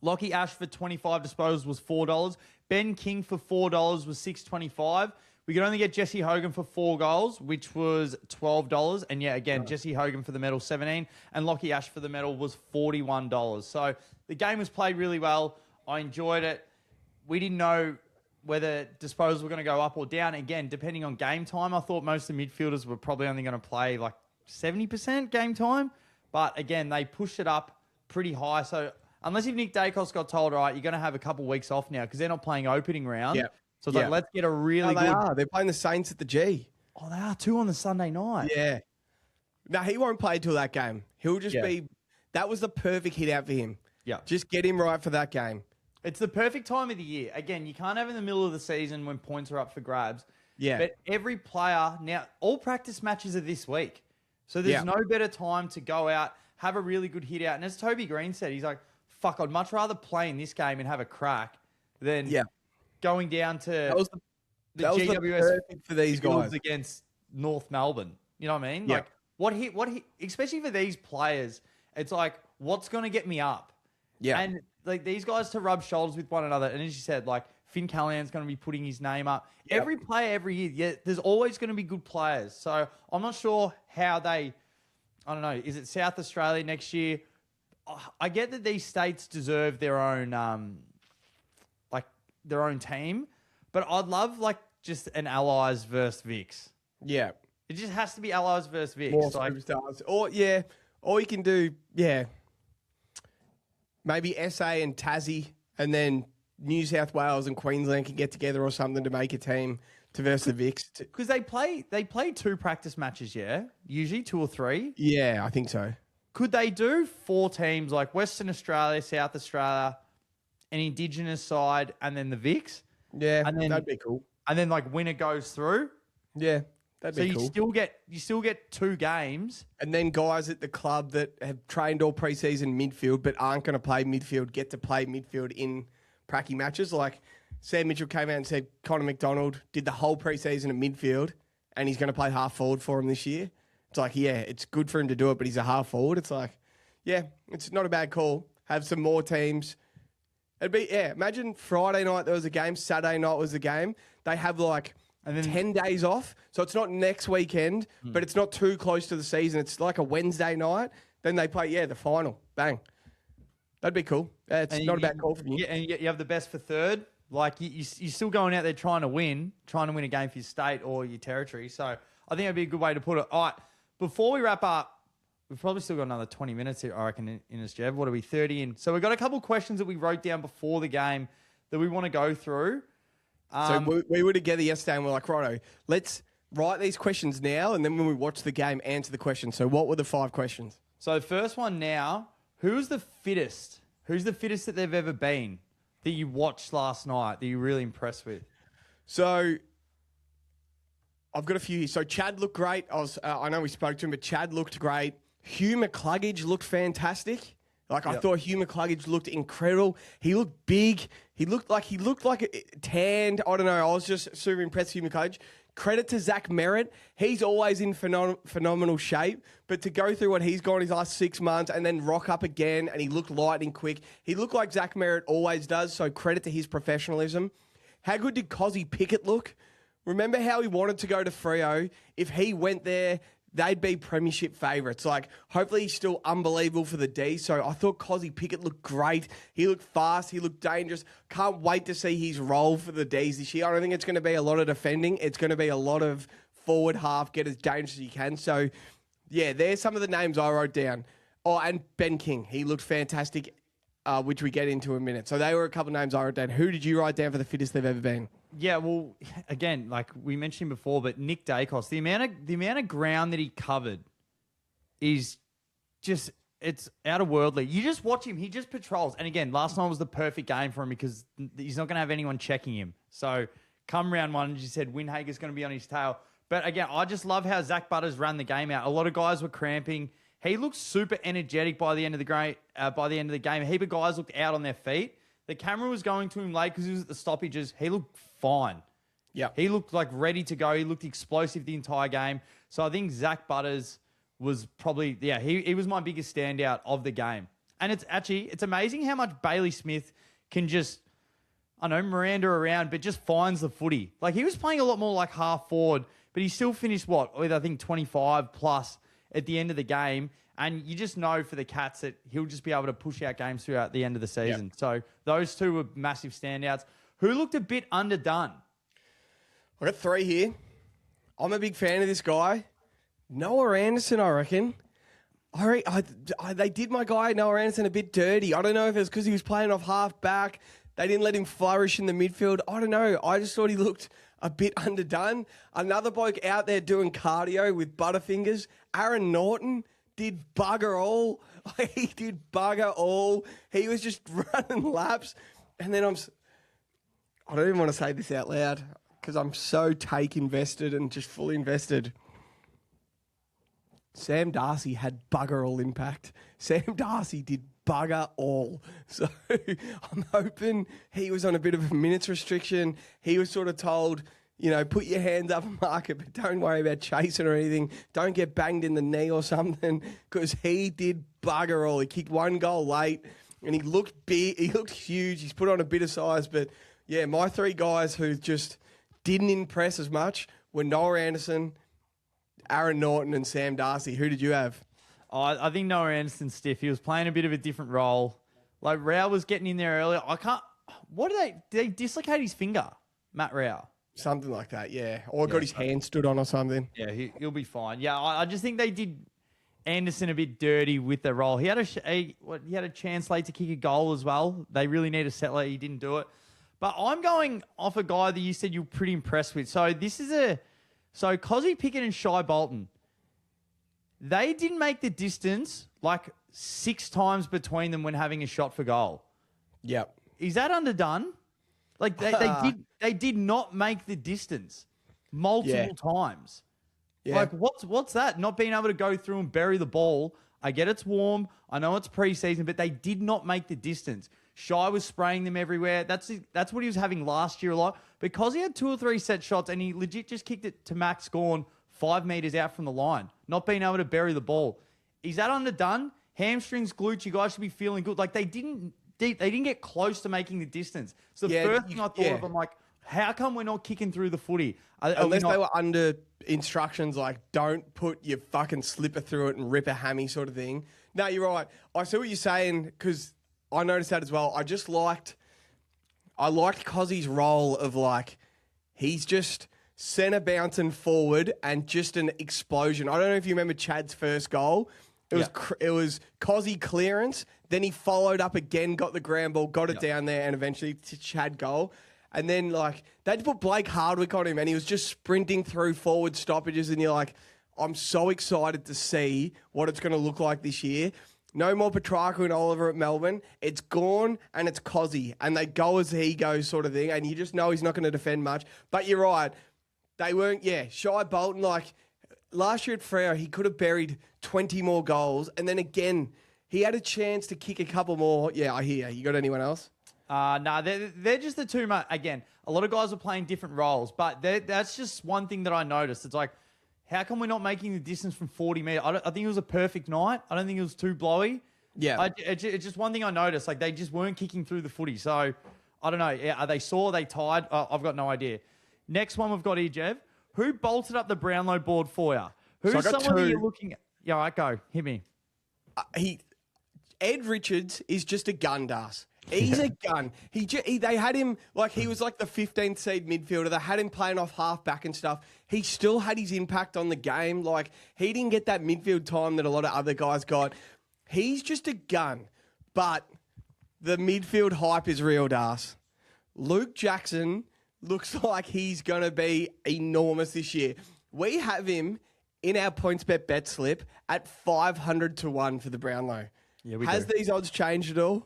Speaker 1: Lockie Ash for 25 disposals was $4. Ben King for $4 was $6.25. We could only get Jesse Hogan for 4 goals, which was $12. And yeah, again, Jesse Hogan for the medal, 17. And Lockie Ash for the medal was $41. So the game was played really well. I enjoyed it. We didn't know whether disposals were going to go up or down. Again, depending on game time, I thought most of the midfielders were probably only going to play like 70% game time. But again, they pushed it up pretty high. So unless if Nick Daicos got told, all right, you're going to have a couple of weeks off now because they're not playing opening round.
Speaker 2: Yep.
Speaker 1: So it's like, let's get a really good...
Speaker 2: They are. They're playing the Saints at the G.
Speaker 1: Oh, they are too on the Sunday night.
Speaker 2: Yeah. No, he won't play till that game. He'll just be... That was the perfect hit out for him.
Speaker 1: Yeah.
Speaker 2: Just get him right for that game.
Speaker 1: It's the perfect time of the year. Again, you can't have in the middle of the season when points are up for grabs.
Speaker 2: Yeah.
Speaker 1: But every player... Now, all practice matches are this week. So there's no better time to go out, have a really good hit out. And as Toby Green said, he's like, fuck, I'd much rather play in this game and have a crack than... going down to
Speaker 2: that was the
Speaker 1: GWS
Speaker 2: perfect for these guys
Speaker 1: against North Melbourne. You know what I mean?
Speaker 2: Yeah.
Speaker 1: Like what hit, especially for these players, it's like, what's going to get me up?
Speaker 2: Yeah.
Speaker 1: And like these guys to rub shoulders with one another. And as you said, like Finn Callahan's going to be putting his name up. Yep. Every player, every year, there's always going to be good players. So I'm not sure how I don't know, is it South Australia next year? I get that these states deserve their own, their own team, but I'd love like just an Allies versus Vicks.
Speaker 2: Yeah.
Speaker 1: It just has to be Allies versus Vicks.
Speaker 2: More superstars. Or you can do, maybe SA and Tassie, and then New South Wales and Queensland can get together or something to make a team to versus the Vicks.
Speaker 1: Because they play 2 practice matches, usually 2 or 3.
Speaker 2: Yeah, I think so.
Speaker 1: Could they do 4 teams like Western Australia, South Australia, an Indigenous side, and then the Vicks?
Speaker 2: Yeah,
Speaker 1: and then,
Speaker 2: that'd be cool.
Speaker 1: And then like winner goes through.
Speaker 2: Yeah, that'd be cool.
Speaker 1: So you still get 2 games,
Speaker 2: and then guys at the club that have trained all preseason midfield but aren't going to play midfield get to play midfield in pracky matches. Like Sam Mitchell came out and said Connor McDonald did the whole preseason at midfield, and he's going to play half forward for him this year. It's like, it's good for him to do it, but he's a half forward. It's like, it's not a bad call. Have some more teams. It'd be, imagine Friday night there was a game, Saturday night was a game. They have like 10 days off. So it's not next weekend, but it's not too close to the season. It's like a Wednesday night. Then they play, the final. Bang. That'd be cool. It's not a bad call from you.
Speaker 1: Yeah, and you have the best for third. Like, you're still going out there trying to win a game for your state or your territory. So I think that'd be a good way to put it. All right, before we wrap up, we've probably still got another 20 minutes here, I reckon, in us, Jev. What are we, 30 in? So we've got a couple of questions that we wrote down before the game that we want to go through.
Speaker 2: So we were together yesterday and we're like, righto, let's write these questions now, and then when we watch the game, answer the questions. So what were the 5 questions?
Speaker 1: So the first one now, who's the fittest? Who's the fittest that they've ever been that you watched last night that you're really impressed with?
Speaker 2: So I've got a few here. So Chad looked great. I know we spoke to him, but Chad looked great. Hugh McCluggage looked fantastic. I thought Hugh McCluggage looked incredible. He looked big. He looked like tanned. I don't know. I was just super impressed with Hugh McCluggage. Credit to Zach Merritt. He's always in phenomenal shape. But to go through what he's gone his last 6 months and then rock up again, and he looked lightning quick. He looked like Zach Merritt always does, so credit to his professionalism. How good did Cozzy Pickett look? Remember how he wanted to go to Freo? If he went there, they'd be premiership favourites. Hopefully he's still unbelievable for the D. So I thought Cozzy Pickett looked great. He looked fast. He looked dangerous. Can't wait to see his role for the Ds this year. I don't think it's going to be a lot of defending. It's going to be a lot of forward half, get as dangerous as you can. So, yeah, there's some of the names I wrote down. Oh, and Ben King. He looked fantastic, which we get into in a minute. So they were a couple of names I wrote down. Who did you write down for the fittest they've ever been?
Speaker 1: Yeah, well, again, like we mentioned before, but Nick Daicos, the amount of ground that he covered is just, it's out of worldly. You just watch him; he just patrols. And again, last night was the perfect game for him because he's not going to have anyone checking him. So come round one, as you said, Windhager's going to be on his tail. But again, I just love how Zach Butters ran the game out. A lot of guys were cramping. He looked super energetic by the end of the game. A heap of guys looked out on their feet. The camera was going to him late because he was at the stoppages. He looked fine.
Speaker 2: Yeah.
Speaker 1: He looked like ready to go. He looked explosive the entire game. So I think Zach Butters was probably, he was my biggest standout of the game. And it's amazing how much Bailey Smith can just, I know, Miranda around, but just finds the footy. Like, he was playing a lot more like half forward, but he still finished, with, I think, 25 plus at the end of the game. And you just know for the Cats that he'll just be able to push out games throughout the end of the season. Yep. So those two were massive standouts. Who looked a bit underdone?
Speaker 2: I got 3 here. I'm a big fan of this guy. Noah Anderson, I reckon. They did my guy, Noah Anderson, a bit dirty. I don't know if it was because he was playing off half back. They didn't let him flourish in the midfield. I don't know. I just thought he looked a bit underdone. Another bloke out there doing cardio with Butterfingers. Aaron Norton did bugger all. He did bugger all. He was just running laps. And then I don't even want to say this out loud because I'm so invested and just fully invested. Sam Darcy had bugger all impact. Sam Darcy did bugger all. So I'm hoping he was on a bit of a minutes restriction. He was sort of told, put your hands up and mark it, but don't worry about chasing or anything. Don't get banged in the knee or something, because he did bugger all. He kicked 1 goal late and he looked big. He looked huge. He's put on a bit of size, but yeah, my 3 guys who just didn't impress as much were Noah Anderson, Aaron Norton and Sam Darcy. Who did you have?
Speaker 1: I think Noah Anderson's stiff. He was playing a bit of a different role. Like, Rao was getting in there earlier. Did they dislocate his finger, Matt Rao?
Speaker 2: Something like that, yeah. Or got his hand stood on or something.
Speaker 1: Yeah, he'll be fine. Yeah, I just think they did Anderson a bit dirty with the role. He had a chance late to kick a goal as well. They really need a settler. He didn't do it. But I'm going off a guy that you said you were pretty impressed with. So Cozzy Pickett and Shai Bolton, they didn't make the distance like 6 times between them when having a shot for goal.
Speaker 2: Yep.
Speaker 1: Is that underdone? Like, they did not make the distance multiple times. Yeah. Like, what's that? Not being able to go through and bury the ball. I get it's warm. I know it's preseason, but they did not make the distance. Shai was spraying them everywhere. That's what he was having last year a lot. Because he had 2 or 3 set shots and he legit just kicked it to Max Gawn 5 metres out from the line, not being able to bury the ball. Is that underdone? Hamstrings, glutes, you guys should be feeling good. Like, they didn't get close to making the distance. So the first thing I thought of, I'm like, how come we're not kicking through the footy?
Speaker 2: Unless they were under instructions like, don't put your fucking slipper through it and rip a hammy sort of thing. No, you're right. I see what you're saying because I noticed that as well. I just liked, I liked Cozzy's role of like, he's just centre bouncing forward and just an explosion. I don't know if you remember Chad's first goal. It was Cozzy clearance. Then he followed up again, got the ground ball, got it down there, and eventually to Chad goal. And then like they had to put Blake Hardwick on him, and he was just sprinting through forward stoppages. And you're like, I'm so excited to see what it's going to look like this year. No more Petrarca and Oliver at Melbourne. It's gone and it's Cozzy, and they go as he goes sort of thing. And you just know he's not going to defend much. But you're right. They weren't, Shy Bolton, like last year at Freo, he could have buried 20 more goals. And then again, he had a chance to kick a couple more. Yeah, I hear. You got anyone else?
Speaker 1: No, they're just the two. Again, a lot of guys are playing different roles, but that's just one thing that I noticed. It's like, how come we're not making the distance from 40 metres? I think it was a perfect night. I don't think it was too blowy.
Speaker 2: Yeah.
Speaker 1: It's just one thing I noticed. Like, they just weren't kicking through the footy. So, I don't know. Are they sore? Are they tired? I've got no idea. Next one we've got here, Jev. Who bolted up the Brownlow board for you? Who's someone that you're looking at? Yeah, all right, go. Hit me.
Speaker 2: Ed Richards is just a gun, Das. He's a gun. They had him, like, he was like the 15th seed midfielder. They had him playing off half-back and stuff. He still had his impact on the game. Like, he didn't get that midfield time that a lot of other guys got. He's just a gun. But the midfield hype is real, Das. Luke Jackson looks like he's going to be enormous this year. We have him in our PointsBet bet slip at 500 to 1 for the Brownlow.
Speaker 1: Yeah,
Speaker 2: Has these odds changed at all?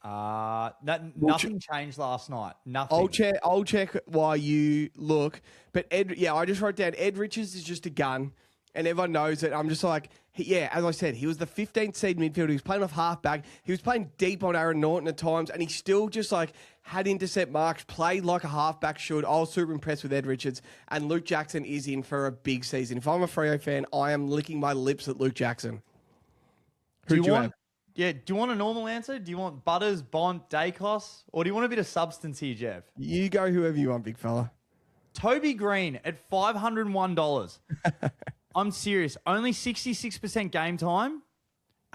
Speaker 1: Nothing changed last night. Nothing.
Speaker 2: I'll check while you look. But I just wrote down Ed Richards is just a gun, and everyone knows it. I'm just like, as I said, he was the 15th seed midfielder. He was playing off halfback. He was playing deep on Aaron Norton at times, and he still just like had intercept marks, played like a halfback should. I was super impressed with Ed Richards, and Luke Jackson is in for a big season. If I'm a Freo fan, I am licking my lips at Luke Jackson.
Speaker 1: Do you want a normal answer? Do you want Butters, Bont, Daicos? Or do you want a bit of substance here, Jev?
Speaker 2: You go whoever you want, big fella.
Speaker 1: Toby Green at $501. I'm serious. Only 66% game time,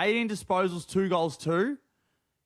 Speaker 1: 18 disposals, 2 goals, 2.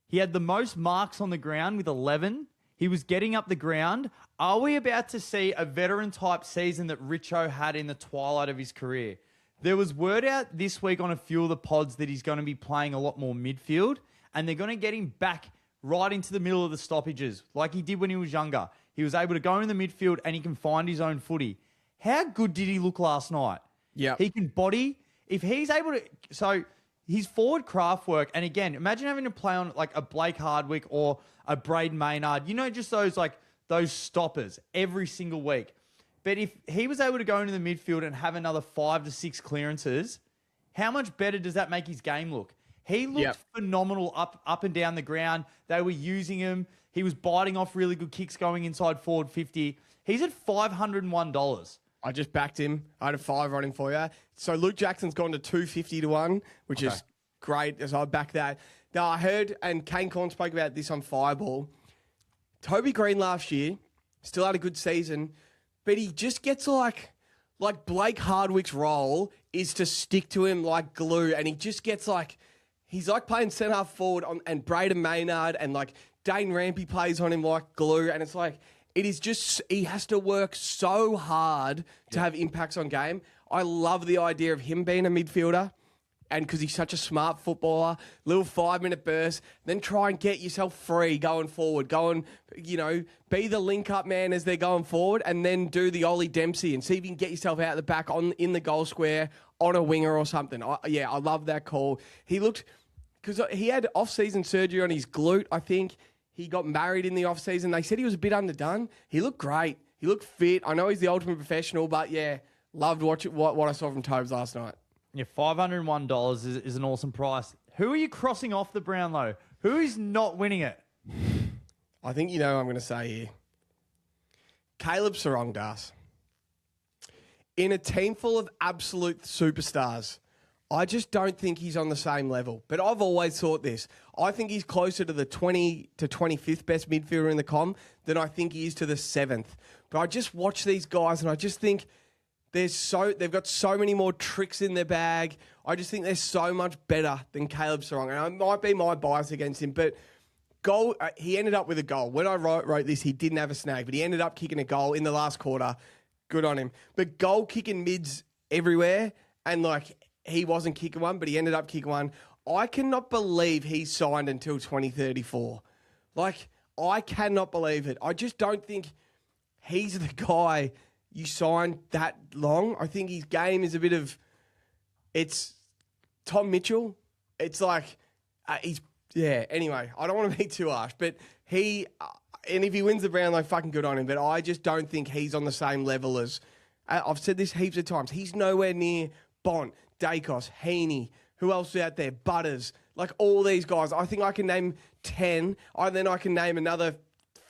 Speaker 1: He had the most marks on the ground with 11. He was getting up the ground. Are we about to see a veteran-type season that Richo had in the twilight of his career? There was word out this week on a few of the pods that he's going to be playing a lot more midfield, and they're going to get him back right into the middle of the stoppages like he did when he was younger. He was able to go in the midfield and he can find his own footy. How good did he look last night?
Speaker 2: Yeah.
Speaker 1: He can body. If he's able to... So his forward craft work, and again, imagine having to play on like a Blake Hardwick or a Braden Maynard. You know, just those stoppers every single week. But if he was able to go into the midfield and have another 5 to 6 clearances, how much better does that make his game look? He looked phenomenal up and down the ground. They were using him. He was biting off really good kicks going inside forward 50. He's at $501.
Speaker 2: I just backed him. I had a 5 on him for you. So Luke Jackson's gone to 250 to 1, which is great. So I back that. Now I heard, and Kane Corn spoke about this on Fireball. Toby Green last year still had a good season, but he just gets like Blake Hardwick's role is to stick to him like glue, and he just gets like, he's like playing centre half forward and Braden Maynard and like Dane Rampy plays on him like glue, and it's like, it is just, he has to work so hard to have impacts on game. I love the idea of him being a midfielder, and because he's such a smart footballer, little 5-minute burst, then try and get yourself free going forward. Go and, be the link-up man as they're going forward, and then do the Ollie Dempsey and see if you can get yourself out the back in the goal square on a winger or something. I love that call. He looked, because he had off-season surgery on his glute, I think. He got married in the off-season. They said he was a bit underdone. He looked great. He looked fit. I know he's the ultimate professional, but loved what I saw from Tobes last night.
Speaker 1: Yeah, $501 is an awesome price. Who are you crossing off the Brownlow? Who is not winning it?
Speaker 2: I think you know what I'm going to say here. Caleb Sarong, Das. In a team full of absolute superstars, I just don't think he's on the same level. But I've always thought this. I think he's closer to the 20 to 25th best midfielder in the comm than I think he is to the 7th. But I just watch these guys and I just think they've got so many more tricks in their bag. I just think they're so much better than Caleb Sarong. And it might be my bias against him, but goal. He ended up with a goal. When I wrote this, he didn't have a snag, but he ended up kicking a goal in the last quarter. Good on him. But goal kicking mids everywhere, and like he wasn't kicking one, but he ended up kicking one. I cannot believe he signed until 2034. Like, I cannot believe it. I just don't think he's the guy you signed that long. I think his game is a bit of, it's Tom Mitchell. It's like, anyway, I don't want to be too harsh, but and if he wins the Brownlow, fucking good on him, but I just don't think he's on the same level as, I've said this heaps of times, he's nowhere near Bont, Daicos, Heaney, who else is out there, Butters, like all these guys. I think I can name 10, and then I can name another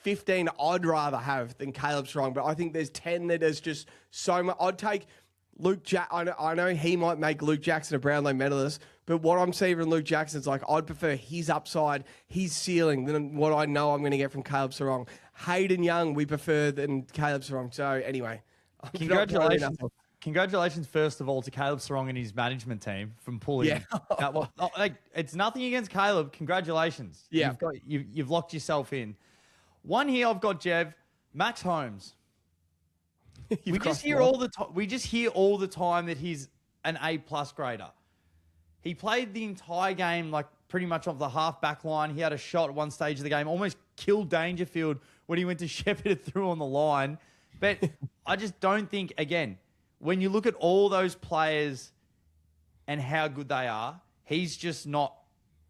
Speaker 2: 15 I'd rather have than Caleb Strong, but I think there's 10 that is just so much. I'd take Luke I know he might make Luke Jackson a Brownlow medalist, but what I'm seeing from Luke Jackson's like, I'd prefer his upside, his ceiling, than what I know I'm going to get from Caleb Serong. Hayden Young, we prefer than Caleb Serong. So anyway,
Speaker 1: Congratulations, first of all, to Caleb Serong and his management team from pulling that one. It's nothing against Caleb. Congratulations.
Speaker 2: Yeah.
Speaker 1: You've locked yourself in. One here I've got, Jev, Max Holmes. We just hear all the time that he's an A+ grader. He played the entire game like pretty much off the half back line. He had a shot at one stage of the game, almost killed Dangerfield when he went to shepherd it through on the line. But I just don't think, again, when you look at all those players and how good they are, he's just not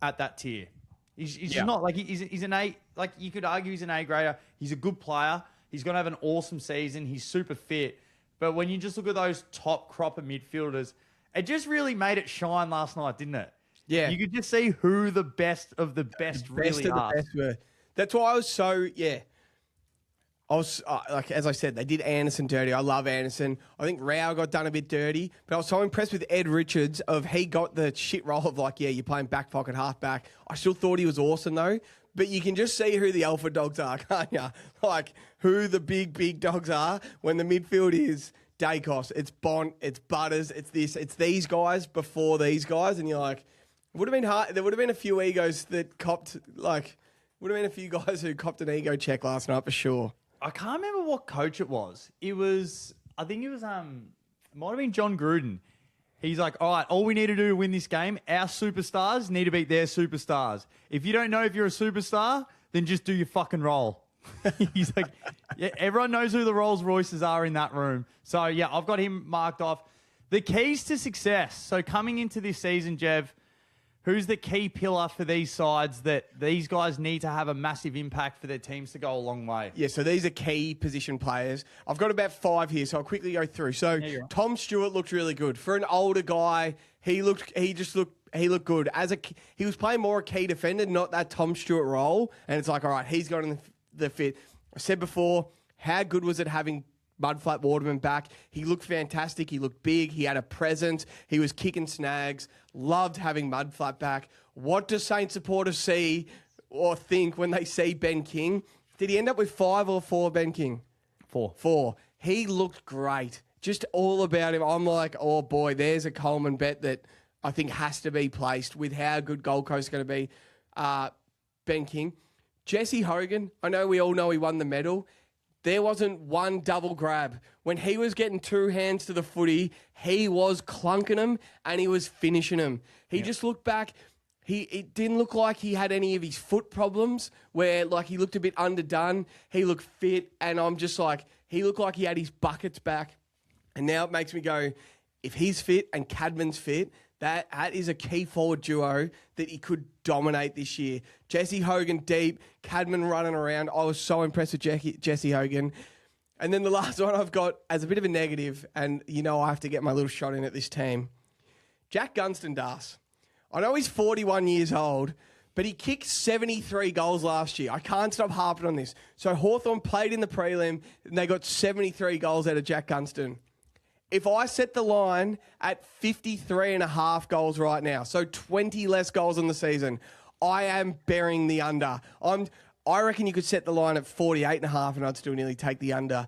Speaker 1: at that tier. He's just not. Like, he's an A, like you could argue he's an A grader. He's a good player. He's going to have an awesome season. He's super fit. But when you just look at those top crop of midfielders, it just really made it shine last night, didn't it?
Speaker 2: Yeah.
Speaker 1: You could just see who the best of the best really are.
Speaker 2: That's why I was so, I was, like, as I said, they did Anderson dirty. I love Anderson. I think Rao got done a bit dirty, but I was so impressed with Ed Richards he got the shit role of like, you're playing back pocket, half back. I still thought he was awesome though, but you can just see who the alpha dogs are, can't you? Like, who the big dogs are when the midfield is Daicos, it's Bont, it's Butters, it's these guys before these guys, and you're like, it would have been hard. There would have been a few egos that copped, like, would have been a few guys who copped an ego check last night for sure.
Speaker 1: I can't remember what coach it was. I think it was, it might have been John Gruden. He's like, all right, all we need to do to win this game, our superstars need to beat their superstars. If you don't know if you're a superstar, then just do your fucking role. He's like, yeah, everyone knows who the Rolls Royces are in that room. So, yeah, I've got him marked off. The keys to success. So, coming into this season, Jev, who's the key pillar for these sides that these guys need to have a massive impact for their teams to go a long way?
Speaker 2: Yeah, so these are key position players. I've got about 5 here, so I'll quickly go through. So, Tom Stewart looked really good. For an older guy, he looked good. He was playing more a key defender, not that Tom Stewart role. And it's like, all right, he's got in the fit. I said before, how good was it having Mudflat Waterman back? He looked fantastic. He looked big. He had a presence. He was kicking snags. Loved having Mudflat back. What do Saints supporters see or think when they see Ben King? Did he end up with 5 or 4, Ben King? 4. He looked great. Just all about him. I'm like, oh boy, there's a Coleman bet that I think has to be placed with how good Gold Coast is going to be. Ben King. Jesse Hogan, I know we all know he won the medal. There wasn't one double grab. When he was getting 2 hands to the footy, he was clunking them and he was finishing them. He just looked back. It didn't look like he had any of his foot problems where like he looked a bit underdone. He looked fit and I'm just like, he looked like he had his buckets back. And now it makes me go, if he's fit and Cadman's fit, that is a key forward duo that he could dominate this year. Jesse Hogan deep, Cadman running around. I was so impressed with Jesse Hogan. And then the last one I've got as a bit of a negative, and you know I have to get my little shot in at this team. Jack Gunston Das. I know he's 41 years old, but he kicked 73 goals last year. I can't stop harping on this. So Hawthorn played in the prelim, and they got 73 goals out of Jack Gunston. If I set the line at 53.5 goals right now, so 20 less goals in the season, I am burying the under. I reckon you could set the line at 48.5 and I'd still nearly take the under.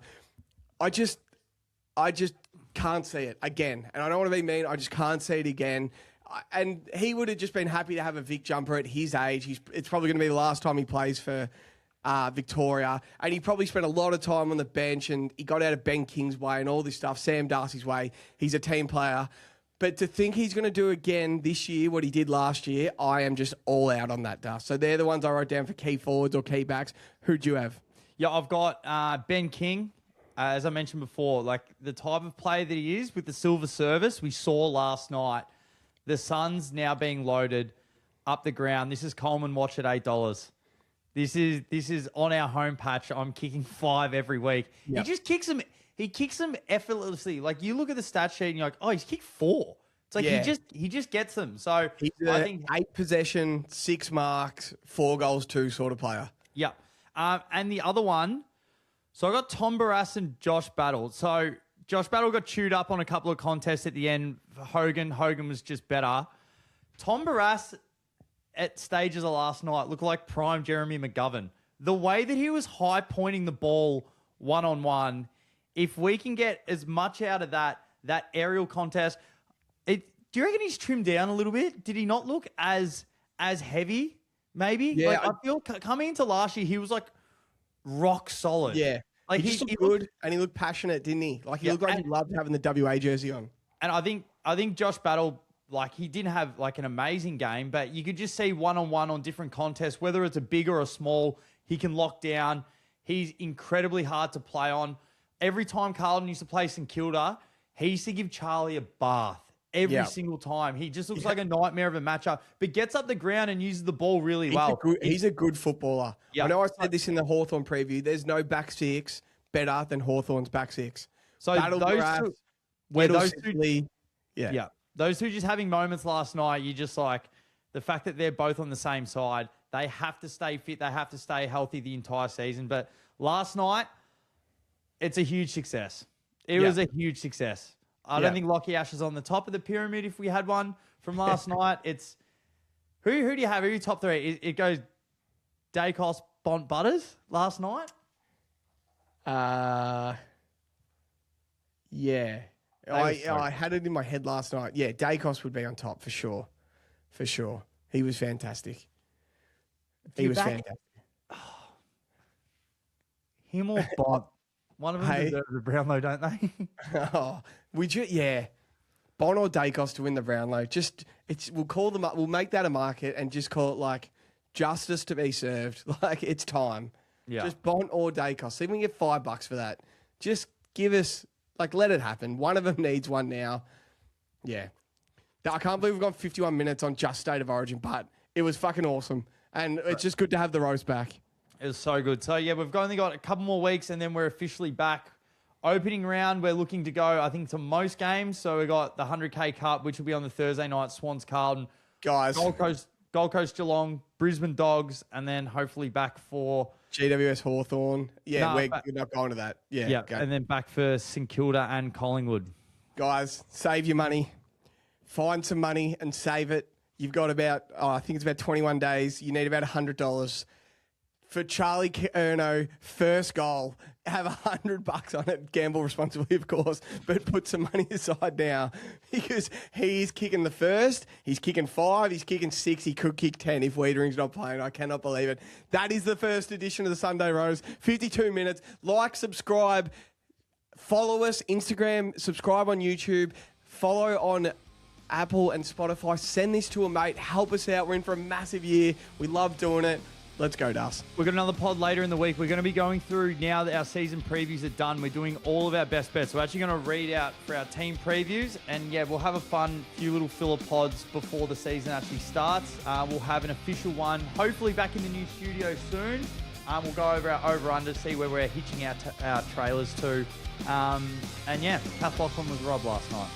Speaker 2: I just can't see it again. And I don't want to be mean. I just can't see it again. And he would have just been happy to have a Vic jumper at his age. It's probably going to be the last time he plays for Victoria. And he probably spent a lot of time on the bench, and he got out of Ben King's way and all this stuff, Sam Darcy's way. He's a team player. But to think he's going to do again this year what he did last year, I am just all out on that, Dust. So they're the ones I wrote down for key forwards or key backs. Who'd you have?
Speaker 1: Yeah, I've got Ben King. As I mentioned before, like the type of player that he is with the silver service we saw last night. The Suns now being loaded up the ground. This is Coleman watch at $8. This is on our home patch. I'm kicking 5 every week.
Speaker 2: Yep.
Speaker 1: He just kicks them. He kicks them effortlessly. Like you look at the stat sheet and you're like, oh, he's kicked 4. It's like he just gets them. So
Speaker 2: He's
Speaker 1: I think
Speaker 2: 8 possession, 6 marks, 4 goals, 2 sort of player.
Speaker 1: yeah. And the other one. So I got Tom Barrass and Josh Battle. So Josh Battle got chewed up on a couple of contests at the end for Hogan. Hogan was just better. Tom Barrass at stages of last night looked like prime Jeremy McGovern. The way that he was high pointing the ball one-on-one, if we can get as much out of that aerial contest, do you reckon he's trimmed down a little bit? Did he not look as heavy, maybe?
Speaker 2: Yeah,
Speaker 1: Like, I feel coming into last year, he was like rock solid.
Speaker 2: Yeah.
Speaker 1: Like
Speaker 2: he looked good, and he looked passionate, didn't he? Like he looked like he loved having the WA jersey on.
Speaker 1: And I think Josh Battle, like he didn't have like an amazing game, but you could just see one-on-one on different contests, whether it's a big or a small, he can lock down. He's incredibly hard to play on. Every time Carlton used to play St Kilda, he used to give Charlie a bath every single time. He just looks like a nightmare of a matchup, but gets up the ground and uses the ball really well.
Speaker 2: He's a good footballer.
Speaker 1: Yeah.
Speaker 2: I know I said this in the Hawthorn preview. There's no back six better than Hawthorn's back six.
Speaker 1: So those two,
Speaker 2: yeah.
Speaker 1: Those two just having moments last night, you just like the fact that they're both on the same side. They have to stay fit. They have to stay healthy the entire season. But last night, it's a huge success. It was a huge success. I don't think Lockie Ash is on the top of the pyramid if we had one from last night. It's who do you have? Who are your top 3? It goes Daicos, Bont, Butters last night.
Speaker 2: Yeah. I had it in my head last night. Yeah, Daicos would be on top for sure. For sure. He was fantastic. He was fantastic.
Speaker 1: Him or Bont. One of them deserves the Brownlow, don't they?
Speaker 2: Bon or Daicos to win the Brownlow. We'll call them up. We'll make that a market and just call it like justice to be served. Like it's time.
Speaker 1: Yeah.
Speaker 2: Just Bont or Daicos. See if we can get $5 for that. Just give us, let it happen. One of them needs one now. Yeah. I can't believe we've gone 51 minutes on just State of Origin, but it was fucking awesome. And it's just good to have the roast back.
Speaker 1: It was so good. So, yeah, we've only got a couple more weeks and then we're officially back. Opening round, we're looking to go, I think, to most games. So, we got the 100K Cup, which will be on the Thursday night, Swans Carlton.
Speaker 2: Guys.
Speaker 1: Gold Coast Geelong, Brisbane Dogs, and then hopefully back for...
Speaker 2: GWS Hawthorn. Yeah, we're not going to that. Yeah.
Speaker 1: And then back for St Kilda and Collingwood.
Speaker 2: Guys, save your money. Find some money and save it. You've got about, I think it's about 21 days. You need about $100. For Charlie Curnow, first goal, have $100 on it. Gamble responsibly, of course, but put some money aside now because he's kicking the first, he's kicking 5, he's kicking 6, he could kick 10 if Weering's not playing. I cannot believe it. That is the first edition of the Sunday Rose. 52 minutes. Like, subscribe, follow us, Instagram, subscribe on YouTube, follow on Apple and Spotify. Send this to a mate. Help us out. We're in for a massive year. We love doing it. Let's go, Dus.
Speaker 1: We've got another pod later in the week. We're going to be going through, now that our season previews are done, we're doing all of our best bets. We're actually going to read out for our team previews. And yeah, we'll have a fun few little filler pods before the season actually starts. We'll have an official one, hopefully back in the new studio soon. We'll go over our over-under, see where we're hitching our trailers to. And yeah, Kath Lachlan was robbed last night.